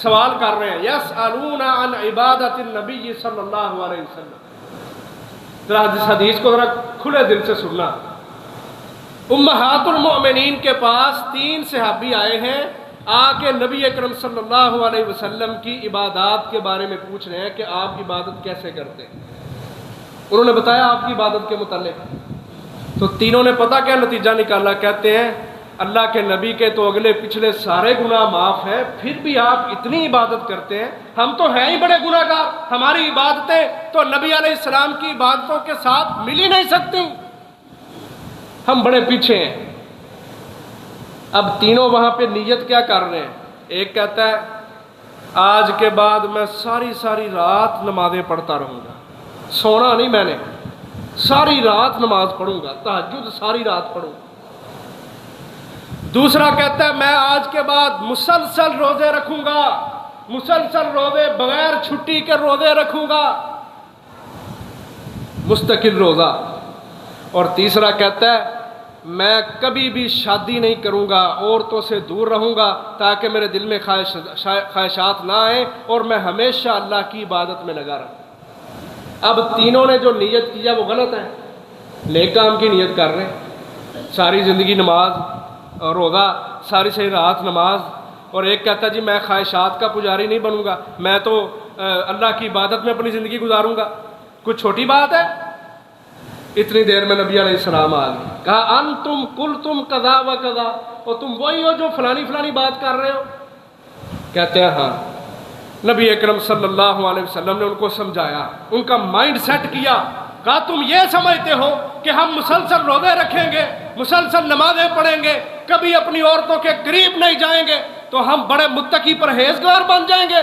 سوال کر رہے ہیں، یسألون عن عبادت النبی صلی اللہ علیہ وسلم۔ ذرا اس حدیث کو ذرا کھلے دل سے سننا۔ امہات المؤمنین کے پاس 3 صحابی آئے ہیں، آ کے نبی اکرم صلی اللہ علیہ وسلم کی عبادات کے بارے میں پوچھ رہے ہیں کہ آپ عبادت کیسے کرتے ہیں۔ انہوں نے بتایا آپ کی عبادت کے متعلق، تو تینوں نے پتہ کیا نتیجہ نکالا؟ کہتے ہیں اللہ کے نبی کے تو اگلے پچھلے سارے گناہ معاف ہیں، پھر بھی آپ اتنی عبادت کرتے ہیں، ہم تو ہیں ہی بڑے گناہ گار، ہماری عبادتیں تو نبی علیہ السلام کی عبادتوں کے ساتھ مل ہی نہیں سکتی، ہم بڑے پیچھے ہیں۔ اب تینوں وہاں پہ نیت کیا کر رہے ہیں؟ ایک کہتا ہے آج کے بعد میں ساری رات نمازیں پڑھتا رہوں گا، سونا نہیں، میں نے ساری رات نماز پڑھوں گا، تہجد ساری رات پڑھوں گا۔ دوسرا کہتا ہے میں آج کے بعد مسلسل روزے رکھوں گا، مسلسل روزے، بغیر چھٹی کے روزے رکھوں گا، مستقل روزہ۔ اور تیسرا کہتا ہے میں کبھی بھی شادی نہیں کروں گا، عورتوں سے دور رہوں گا تاکہ میرے دل میں خواہشات نہ آئیں اور میں ہمیشہ اللہ کی عبادت میں لگا رہوں۔ اب تینوں نے جو نیت کیا وہ غلط ہے، نیک کام کی نیت کر رہے ہیں، ساری زندگی نماز اور روزہ، ساری رات نماز، اور ایک کہتا ہے جی میں خواہشات کا پجاری نہیں بنوں گا، میں تو اللہ کی عبادت میں اپنی زندگی گزاروں گا۔ کچھ چھوٹی بات ہے؟ اتنی دیر میں نبی علیہ السلام آ گئے، کہا انتم قلتم کذا و کذا، اور تم وہی ہو جو فلانی بات کر رہے ہو؟ کہتے ہیں ہاں۔ نبی اکرم صلی اللہ علیہ وسلم نے ان کو سمجھایا، ان کا مائنڈ سیٹ کیا، کہا تم یہ سمجھتے ہو کہ ہم مسلسل روزے رکھیں گے، مسلسل نمازیں پڑھیں گے، کبھی اپنی عورتوں کے قریب نہیں جائیں گے تو ہم بڑے متقی پرہیزگار بن جائیں گے؟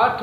8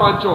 5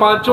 5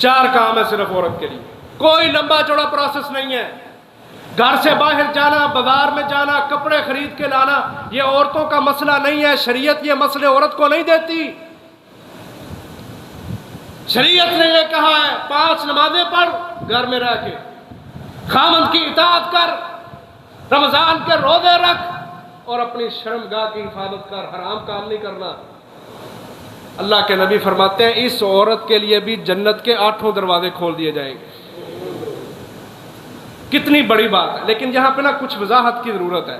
4 کام ہے صرف عورت کے لیے، کوئی لمبا چوڑا پروسیس نہیں ہے۔ گھر سے باہر جانا، بازار میں جانا، کپڑے خرید کے لانا، یہ عورتوں کا مسئلہ نہیں ہے۔ شریعت یہ مسئلے عورت کو نہیں دیتی۔ شریعت نے یہ کہا ہے 5 نمازیں پڑھ گھر میں رہ کے، خامند کی اطاعت کر، رمضان کے روزے رکھ، اور اپنی شرمگاہ کی حفاظت کر، حرام کام نہیں کرنا۔ اللہ کے نبی فرماتے ہیں اس عورت کے لیے بھی جنت کے 8 دروازے کھول دیے جائیں گے۔ کتنی بڑی بات ہے، لیکن یہاں پہ نا کچھ وضاحت کی ضرورت ہے۔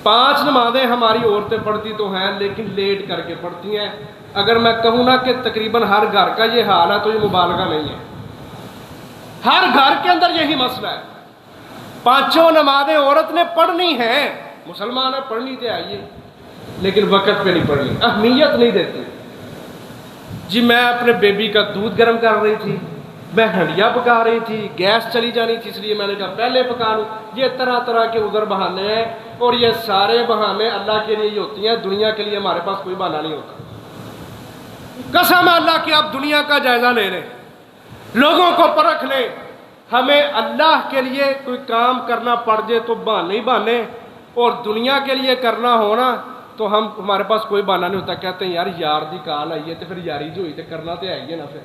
5 نمازیں ہماری عورتیں پڑھتی تو ہیں لیکن لیٹ کر کے پڑھتی ہیں۔ اگر میں کہوں نا کہ تقریباً ہر گھر کا یہ حال ہے تو یہ مبالغہ نہیں ہے۔ ہر گھر کے اندر یہی مسئلہ ہے۔ 5 نمازیں عورت نے پڑھنی ہیں، مسلمان ہے پڑھنی تو آئیے، لیکن وقت پہ نہیں پڑھنی، اہمیت نہیں دیتی۔ جی میں اپنے بیبی کا دودھ گرم کر رہی تھی، میں ہنڈیا پکا رہی تھی، گیس چلی جانی تھی، اس لیے میں نے کہا پہلے پکا لوں۔ یہ طرح طرح کے عذر بہانے ہیں، اور یہ سارے بہانے اللہ کے لیے ہی ہوتی ہیں، دنیا کے لیے ہمارے پاس کوئی بہانہ نہیں ہوتا۔ قسم اللہ کی آپ دنیا کا جائزہ لے لیں، لوگوں کو پرکھ لیں، ہمیں اللہ کے لیے کوئی کام کرنا پڑ جائے تو بہانے ہی بہانے، اور دنیا کے لیے کرنا ہونا تو ہمارے پاس کوئی بہانہ نہیں ہوتا۔ کہتے ہیں یار دی کال آئی ہے تو پھر یاری جو ہوئی تو کرنا تو ہے ہی نا، پھر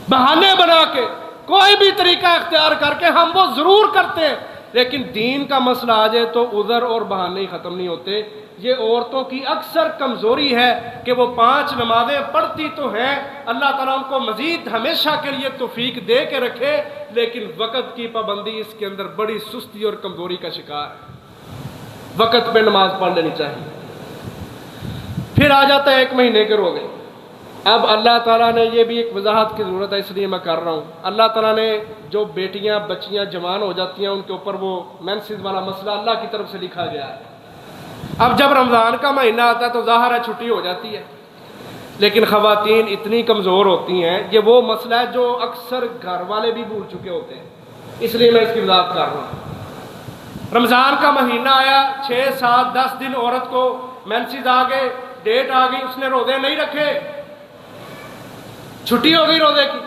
بہانے بنا کے کوئی بھی طریقہ اختیار کر کے ہم وہ ضرور کرتے ہیں، لیکن دین کا مسئلہ آ جائے تو عذر اور بہانے ہی ختم نہیں ہوتے۔ یہ عورتوں کی اکثر کمزوری ہے کہ وہ 5 نمازیں پڑھتی تو ہیں، اللہ تعالیٰ ان کو مزید ہمیشہ کے لیے توفیق دے کے رکھے، لیکن وقت کی پابندی اس کے اندر بڑی سستی اور کمزوری کا شکار ہے۔ وقت پہ نماز پڑھ لینی چاہیے۔ پھر آ جاتا ہے 1 مہینے کے روزے۔ اب اللہ تعالیٰ نے یہ بھی ایک وضاحت کی ضرورت ہے، اس لیے میں کر رہا ہوں۔ اللہ تعالیٰ نے جو بیٹیاں بچیاں جوان ہو جاتی ہیں ان کے اوپر وہ مینسز والا مسئلہ اللہ کی طرف سے لکھا گیا ہے۔ اب جب رمضان کا مہینہ آتا ہے تو ظاہر ہے چھٹی ہو جاتی ہے، لیکن خواتین اتنی کمزور ہوتی ہیں، یہ وہ مسئلہ ہے جو اکثر گھر والے بھی بھول چکے ہوتے ہیں، اس لیے میں اس کی وضاحت کر رہا ہوں۔ رمضان کا مہینہ آیا، 6 7 10 دن عورت کو مینسز آ گئے، ڈیٹ آ گئی، اس نے روزے نہیں رکھے، چھٹی ہو گئی روزے کی،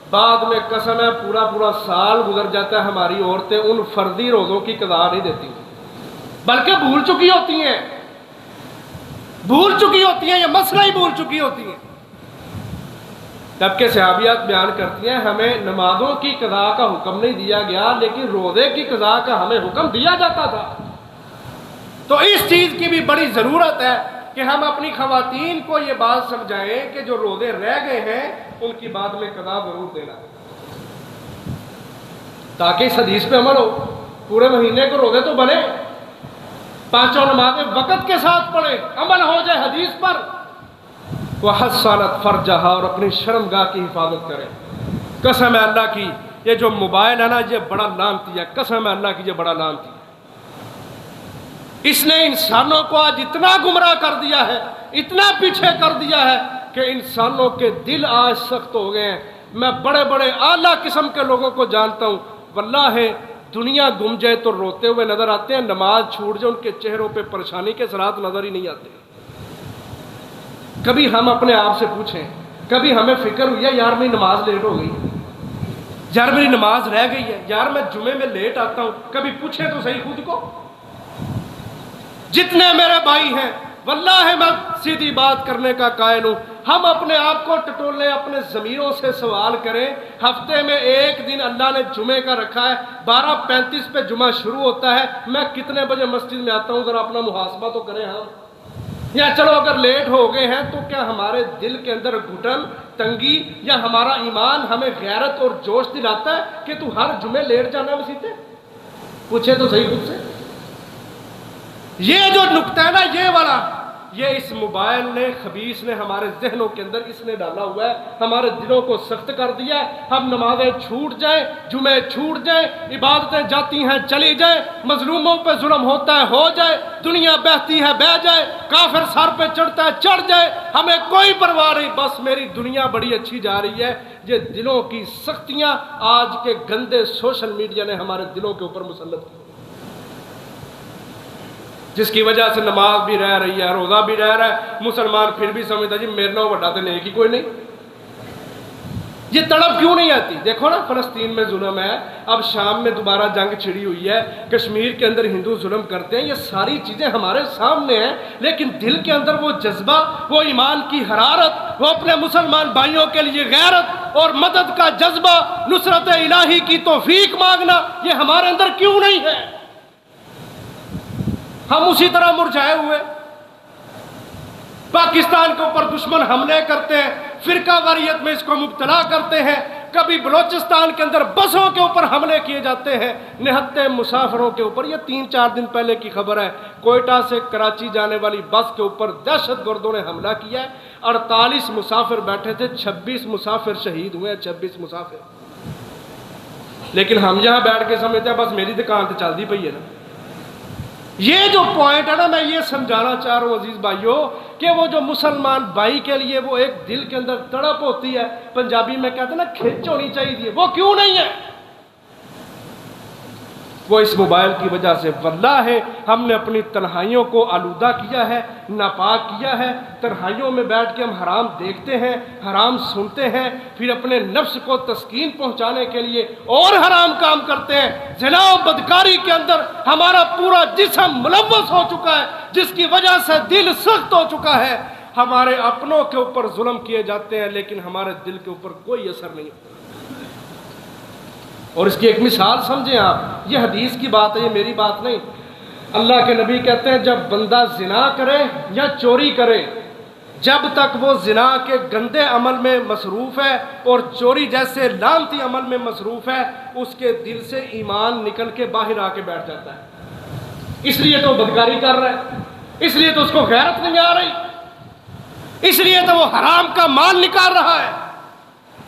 بعد میں قسم ہے پورا سال گزر جاتا ہے، ہماری عورتیں ان فرضی روزوں کی قضا نہیں دیتی، بلکہ بھول چکی ہوتی ہیں، یہ مسئلہ ہی بھول چکی ہوتی ہیں۔ جبکہ صحابیات بیان کرتی ہیں ہمیں نمازوں کی قضا کا حکم نہیں دیا گیا، لیکن روزے کی قضا کا ہمیں حکم دیا جاتا تھا۔ تو اس چیز کی بھی بڑی ضرورت ہے کہ ہم اپنی خواتین کو یہ بات سمجھائیں کہ جو روزے رہ گئے ہیں ان کی بعد میں قضا ضرور دینا، تاکہ اس حدیث پہ عمل ہو۔ پورے مہینے کو روزے تو بنے، 5 نمازیں وقت کے ساتھ پڑھیں، عمل ہو جائے حدیث پر۔ وَحَصَّنَتْ فَرْجَهَا، اور اپنی شرمگاہ کی حفاظت کریں۔ قسم ہے اللہ کی یہ جو موبائل ہے نا یہ بڑا لعنتی ہے، قسم ہے اللہ کی یہ بڑا لعنتی ہے۔ اس نے انسانوں کو آج اتنا گمراہ کر دیا ہے، اتنا پیچھے کر دیا ہے کہ انسانوں کے دل آج سخت ہو گئے ہیں۔ میں بڑے بڑے اعلیٰ قسم کے لوگوں کو جانتا ہوں، واللہ دنیا گم جائے تو روتے ہوئے نظر آتے ہیں، نماز چھوٹ جائے ان کے چہروں پہ پریشانی کے اثرات نظر ہی نہیں آتے۔ کبھی ہم اپنے آپ سے پوچھیں، کبھی ہمیں فکر ہوئی ہے یار میری نماز لیٹ ہو گئی، یار میری نماز رہ گئی ہے، یار میں جمعے میں لیٹ آتا ہوں، کبھی پوچھیں تو صحیح خود کو۔ جتنے میرے بھائی ہیں واللہ میں سیدھی بات کرنے کا قائل ہوں، ہم اپنے آپ کو ٹٹولیں، اپنے ضمیروں سے سوال کریں۔ ہفتے میں 1 دن اللہ نے جمعے کا رکھا ہے، 12:35 پہ جمعہ شروع ہوتا ہے، میں کتنے بجے مسجد میں آتا ہوں؟ ذرا اپنا محاسبہ تو کریں ہم۔ یا چلو اگر لیٹ ہو گئے ہیں تو کیا ہمارے دل کے اندر گھٹن تنگی یا ہمارا ایمان ہمیں غیرت اور جوش دلاتا ہے کہ تو ہر جمعے لیٹ جانا مسجد پہ؟ پوچھے تو صحیح خود سے۔ یہ جو نکتہ ہے نا یہ والا، یہ اس موبائل نے خبیث نے ہمارے ذہنوں کے اندر اس نے ڈالا ہوا ہے، ہمارے دلوں کو سخت کر دیا ہے۔ ہم نمازیں چھوٹ جائیں، جمعے چھوٹ جائیں، عبادتیں جاتی ہیں چلی جائیں، مظلوموں پہ ظلم ہوتا ہے ہو جائے، دنیا بہتی ہے بہ جائے، کافر سر پہ چڑھتا ہے چڑھ جائے، ہمیں کوئی پرواہ نہیں، بس میری دنیا بڑی اچھی جا رہی ہے۔ یہ دلوں کی سختیاں آج کے گندے سوشل میڈیا نے ہمارے دلوں کے اوپر مسلط کی، جس کی وجہ سے نماز بھی رہ رہی ہے، روزہ بھی رہ رہا ہے، مسلمان پھر بھی سمجھتا جی میرے نال وڈا تے نیک ہی کوئی نہیں، یہ تڑپ کیوں نہیں آتی؟ دیکھو نا فلسطین میں ظلم ہے، اب شام میں دوبارہ جنگ چھڑی ہوئی ہے، کشمیر کے اندر ہندو ظلم کرتے ہیں، یہ ساری چیزیں ہمارے سامنے ہیں، لیکن دل کے اندر وہ جذبہ، وہ ایمان کی حرارت، وہ اپنے مسلمان بھائیوں کے لیے غیرت اور مدد کا جذبہ، نصرت الہی کی توفیق مانگنا، یہ ہمارے اندر کیوں نہیں ہے؟ ہم اسی طرح مرجھائے ہوئے، پاکستان کے اوپر دشمن حملے کرتے ہیں، فرقہ واریت میں اس کو مبتلا کرتے ہیں، کبھی بلوچستان کے اندر بسوں کے اوپر حملے کیے جاتے ہیں، نہتے مسافروں کے اوپر۔ یہ 3-4 دن پہلے کی خبر ہے، کوئٹہ سے کراچی جانے والی بس کے اوپر دہشت گردوں نے حملہ کیا ہے، 48 مسافر بیٹھے تھے، 26 مسافر شہید ہوئے ہیں، 26 مسافر۔ لیکن ہم یہاں بیٹھ کے سمجھتے ہیں بس میری دکان تو چلتی پئی ہے نا۔ یہ جو پوائنٹ ہے نا، میں یہ سمجھانا چاہ رہا ہوں عزیز بھائیوں کہ وہ جو مسلمان بھائی کے لیے وہ ایک دل کے اندر تڑپ ہوتی ہے، پنجابی میں کہتے ہیں نا کھچ ہونی چاہیے، وہ کیوں نہیں ہے؟ وہ اس موبائل کی وجہ سے واللہ ہے ہم نے اپنی تنہائیوں کو آلودہ کیا ہے، ناپاک کیا ہے۔ تنہائیوں میں بیٹھ کے ہم حرام دیکھتے ہیں، حرام سنتے ہیں، پھر اپنے نفس کو تسکین پہنچانے کے لیے اور حرام کام کرتے ہیں۔ زنا و بدکاری کے اندر ہمارا پورا جسم ملوث ہو چکا ہے، جس کی وجہ سے دل سخت ہو چکا ہے۔ ہمارے اپنوں کے اوپر ظلم کیے جاتے ہیں لیکن ہمارے دل کے اوپر کوئی اثر نہیں ہوتا۔ اور اس کی ایک مثال سمجھیں آپ، یہ حدیث کی بات ہے، یہ میری بات نہیں۔ اللہ کے نبی کہتے ہیں جب بندہ زنا کرے یا چوری کرے، جب تک وہ زنا کے گندے عمل میں مصروف ہے اور چوری جیسے لعنتی عمل میں مصروف ہے، اس کے دل سے ایمان نکل کے باہر آ کے بیٹھ جاتا ہے۔ اس لیے تو بدکاری کر رہا ہے، اس لیے تو اس کو غیرت نہیں آ رہی، اس لیے تو وہ حرام کا مال نکال رہا ہے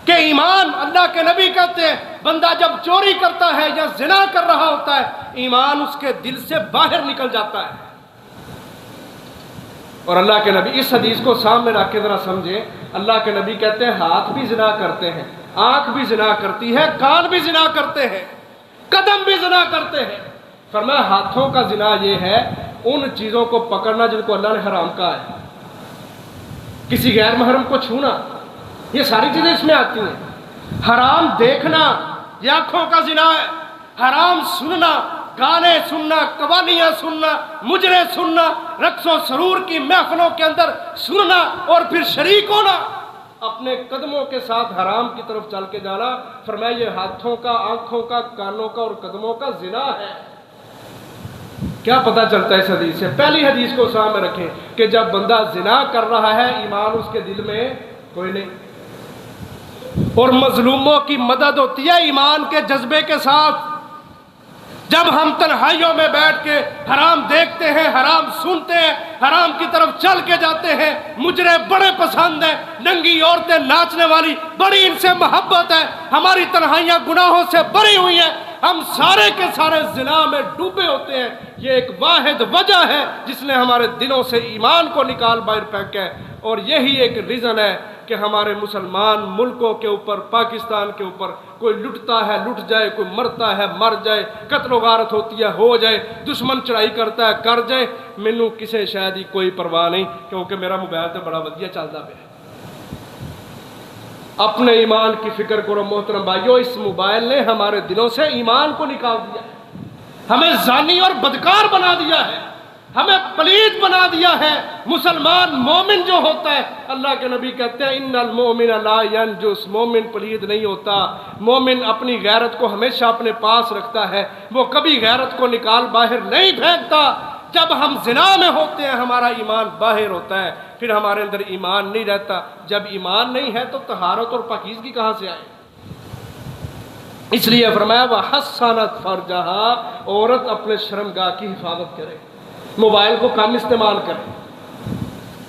کہ ایمان، اللہ کے نبی کہتے ہیں بندہ جب چوری کرتا ہے یا زنا کر رہا ہوتا ہے، ایمان اس کے دل سے باہر نکل جاتا ہے۔ اور اللہ کے نبی اس حدیث کو سامنے رکھ کے ذرا سمجھیں، اللہ کے نبی کہتے ہیں ہاتھ بھی زنا کرتے ہیں، آنکھ بھی زنا کرتی ہے، کان بھی زنا کرتے ہیں، قدم بھی زنا کرتے ہیں۔ فرمایا ہاتھوں کا زنا یہ ہے ان چیزوں کو پکڑنا جن کو اللہ نے حرام کہا ہے، کسی غیر محرم کو چھونا، یہ ساری چیزیں اس میں آتی ہیں۔ حرام دیکھنا یہ آنکھوں کا زنا ہے، حرام سننا، گانے سننا، قوالیاں سننا، مجرے سننا، رقص و سرور کی محفلوں کے اندر سننا اور پھر شریک ہونا، اپنے قدموں کے ساتھ حرام کی طرف چل کے جانا، فرمایا یہ ہاتھوں کا، آنکھوں کا، کانوں کا اور قدموں کا زنا ہے۔ کیا پتہ چلتا ہے اس حدیث سے؟ پہلی حدیث کو سامنے رکھیں کہ جب بندہ زنا کر رہا ہے ایمان اس کے دل میں کوئی نہیں، اور مظلوموں کی مدد ہوتی ہے ایمان کے جذبے کے ساتھ۔ جب ہم تنہائیوں میں بیٹھ کے حرام دیکھتے ہیں، حرام سنتے ہیں، حرام کی طرف چل کے جاتے ہیں، مجرے بڑے پسند ہیں، ننگی عورتیں ناچنے والی بڑی ان سے محبت ہے، ہماری تنہائیاں گناہوں سے بری ہوئی ہیں، ہم سارے کے سارے زنا میں ڈوبے ہوتے ہیں۔ یہ ایک واحد وجہ ہے جس نے ہمارے دلوں سے ایمان کو نکال باہر پھینکا ہے، اور یہی ایک ریزن ہے کہ ہمارے مسلمان ملکوں کے اوپر، پاکستان کے اوپر کوئی لٹتا ہے لٹ جائے، کوئی مرتا ہے مر جائے، قتل و غارت ہوتی ہے ہو جائے، دشمن چڑھائی کرتا ہے کر جائے، مینوں کسے شاید ہی کوئی پرواہ نہیں، کیونکہ میرا موبائل تو بڑا ودیا چلتا پیا۔ اپنے ایمان کی فکر کرو محترم بھائیو، اس موبائل نے ہمارے دلوں سے ایمان کو نکال دیا ہے، ہمیں زانی اور بدکار بنا دیا ہے، ہمیں پلید بنا دیا ہے۔ مسلمان مومن جو ہوتا ہے، اللہ کے نبی کہتے ہیں ان المؤمن لا ینجس، مومن پلید نہیں ہوتا، مومن اپنی غیرت کو ہمیشہ اپنے پاس رکھتا ہے، وہ کبھی غیرت کو نکال باہر نہیں پھینکتا۔ جب ہم زنا میں ہوتے ہیں ہمارا ایمان باہر ہوتا ہے، پھر ہمارے اندر ایمان نہیں رہتا۔ جب ایمان نہیں ہے تو طہارت اور پاکیزگی کہاں سے آئے؟ اس لیے فرمایا وَحَسَّنَتْ فَرْجَهَا، عورت اپنے شرمگاہ کی حفاظت کرے، موبائل کو کم استعمال کرے،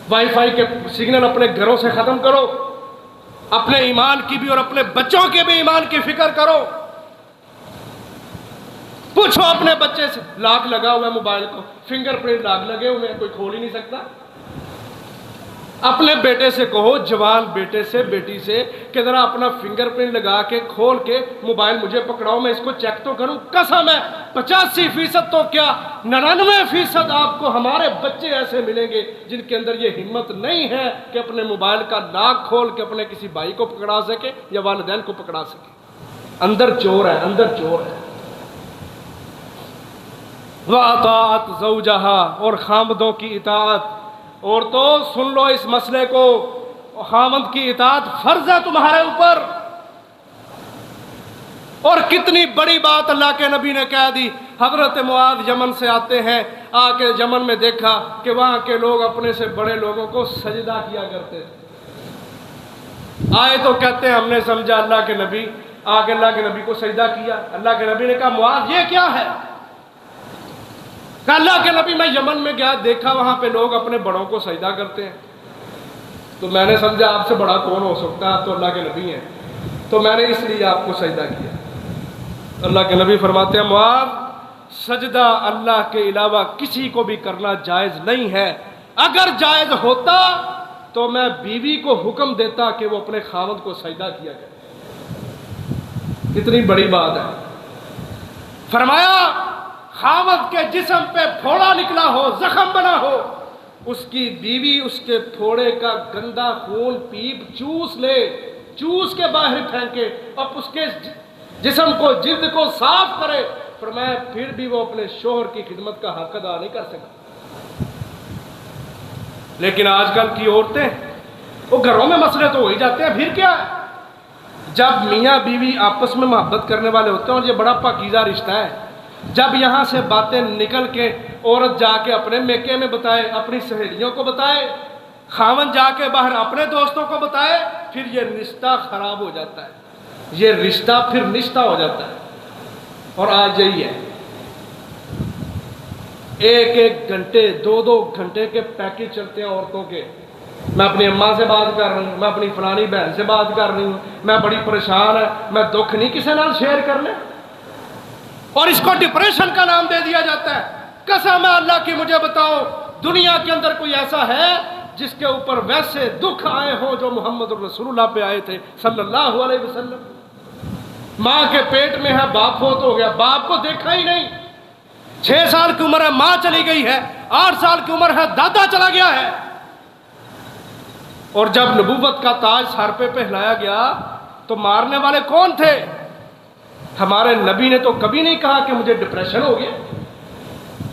وائی فائی کے سگنل اپنے گھروں سے ختم کرو، اپنے ایمان کی بھی اور اپنے بچوں کے بھی ایمان کی فکر کرو۔ پوچھو اپنے بچے سے، لاک لگا ہوا ہے موبائل کو، فنگر پرنٹ لاک لگے ہوئے ہیں، کوئی کھول ہی نہیں سکتا۔ اپنے بیٹے سے کہو، جوان بیٹے سے، بیٹی سے، کہ ذرا اپنا فنگر پرنٹ لگا کے کھول کے موبائل مجھے پکڑاؤ، میں اس کو چیک تو کروں۔ قسم ہے 85% تو کیا 99% آپ کو ہمارے بچے ایسے ملیں گے جن کے اندر یہ ہمت نہیں ہے کہ اپنے موبائل کا لاک کھول کے اپنے کسی بھائی کو پکڑا سکے یا والدین کو پکڑا سکے۔ اندر چور ہے، اندر چور ہے۔ وَأَطَاعَتْ زَوْجَهَا، اور خامدوں کی اطاعت۔ عورتوں سن لو اس مسئلے کو، خامد کی اطاعت فرض ہے تمہارے اوپر۔ اور کتنی بڑی بات اللہ کے نبی نے کہہ دی۔ حضرت معاذ یمن سے آتے ہیں، آ کے یمن میں دیکھا کہ وہاں کے لوگ اپنے سے بڑے لوگوں کو سجدہ کیا کرتے تھے۔ آئے تو کہتے ہیں ہم نے سمجھا اللہ کے نبی، آگے اللہ کے نبی کو سجدہ کیا۔ اللہ کے نبی نے کہا معاذ یہ کیا ہے؟ کہ اللہ کے نبی میں یمن میں گیا، دیکھا وہاں پہ لوگ اپنے بڑوں کو سجدہ کرتے ہیں، تو میں نے سمجھا آپ سے بڑا کون ہو سکتا ہے، آپ تو اللہ کے نبی ہیں، تو میں نے اس لیے آپ کو سجدہ کیا۔ اللہ کے نبی فرماتے ہیں معاذ سجدہ اللہ کے علاوہ کسی کو بھی کرنا جائز نہیں ہے، اگر جائز ہوتا تو میں بیوی کو حکم دیتا کہ وہ اپنے خاوند کو سجدہ کیا کرے۔ کتنی بڑی بات ہے۔ فرمایا خاوند کے جسم پہ پھوڑا نکلا ہو، زخم بنا ہو، اس کی بیوی اس کے پھوڑے کا گندا خون پیپ چوس لے، چوس کے باہر پھینکے، اب اس کے جسم کو، جلد کو صاف کرے، فرمایا پھر بھی وہ اپنے شوہر کی خدمت کا حق ادا نہیں کر سکا۔ لیکن آج کل کی عورتیں، وہ گھروں میں مسئلے تو ہو ہی جاتے ہیں، پھر کیا ہے؟ جب میاں بیوی آپس میں محبت کرنے والے ہوتے ہیں، اور یہ بڑا پاکیزہ رشتہ ہے، جب یہاں سے باتیں نکل کے عورت جا کے اپنے میکے میں بتائے، اپنی سہیلیوں کو بتائے، خاوند جا کے باہر اپنے دوستوں کو بتائے، پھر یہ رشتہ خراب ہو جاتا ہے، یہ رشتہ پھر نشتہ ہو جاتا ہے۔ اور آج یہی ہے، ایک ایک گھنٹے، دو دو گھنٹے کے پیکج چلتے ہیں عورتوں کے۔ میں اپنی اماں سے بات کر رہی ہوں، میں اپنی فلانی بہن سے بات کر رہی ہوں، میں بڑی پریشان ہے، میں دکھ نہیں کسی نال شیئر کر لیں، اور اس کو ڈپریشن کا نام دے دیا جاتا ہے۔ قسم ہے اللہ کی، مجھے بتاؤ دنیا کے اندر کوئی ایسا ہے جس کے اوپر ویسے دکھ آئے ہوں جو محمد رسول اللہ پہ آئے تھے صلی اللہ علیہ وسلم؟ ماں کے پیٹ میں ہے، باپ فوت ہو گیا، باپ کو دیکھا ہی نہیں، 6 سال کی عمر ہے ماں چلی گئی ہے، 8 سال کی عمر ہے دادا چلا گیا ہے، اور جب نبوت کا تاج سر پہ پہنایا گیا تو مارنے والے کون تھے؟ ہمارے نبی نے تو کبھی نہیں کہا کہ مجھے ڈپریشن ہو گیا۔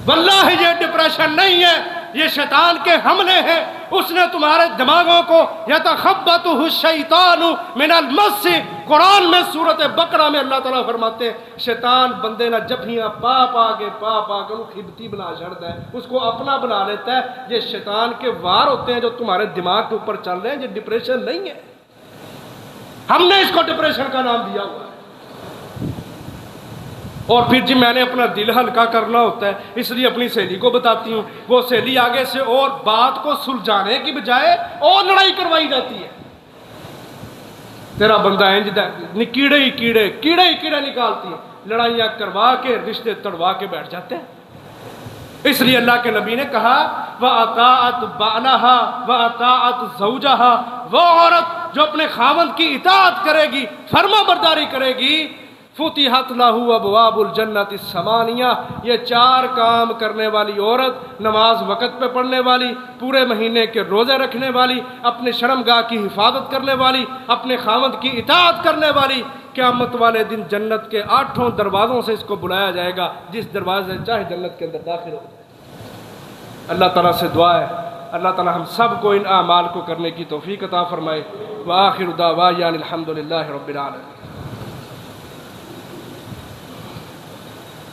واللہ یہ ڈپریشن نہیں ہے، یہ شیطان کے حملے ہیں۔ اس نے تمہارے دماغوں کو یتخبطہ الشیطان من المس، قرآن میں سورۃ بقرہ میں اللہ تعالیٰ فرماتے ہیں شیطان بندے نہ جبھیاں پا پا کے انہوں خبتی بنا چھڑتا ہے، اس کو اپنا بنا لیتا ہے۔ یہ شیطان کے وار ہوتے ہیں جو تمہارے دماغ کے اوپر چل رہے ہیں، یہ ڈپریشن نہیں ہے، ہم نے اس کو ڈپریشن کا نام دیا ہوا ہے۔ اور پھر جی میں نے اپنا دل ہلکا کرنا ہوتا ہے، اس لیے اپنی سہیلی کو بتاتی ہوں، وہ سہیلی آگے سے اور بات کو سلجھانے کی بجائے اور لڑائی کروائی جاتی ہے۔ تیرا بندہ کیڑے ہی کیڑے نکالتی ہیں، لڑائیاں کروا کے رشتے تڑوا کے بیٹھ جاتے ہیں۔ اس لیے اللہ کے نبی نے کہا وَأَطَاعَتْ بَعْلَهَا وَأَطَاعَتْ زَوْجَهَا، وہ عورت جو اپنے خاوند کی اطاعت کرے گی، فرما برداری کرے گی، فتحت لہ ابواب الجنت الثمانیہ، یہ 4 کام کرنے والی عورت، نماز وقت پہ پڑھنے والی، پورے مہینے کے روزے رکھنے والی، اپنے شرمگاہ کی حفاظت کرنے والی، اپنے خاوند کی اطاعت کرنے والی، قیامت والے دن جنت کے 8 دروازوں سے اس کو بلایا جائے گا، جس دروازے چاہے جنت کے اندر داخل ہو جائے۔ اللہ تعالیٰ سے دعا ہے اللہ تعالیٰ ہم سب کو ان اعمال کو کرنے کی توفیق عطا فرمائے۔ وآخر دعوانا الحمدللہ رب العالمین۔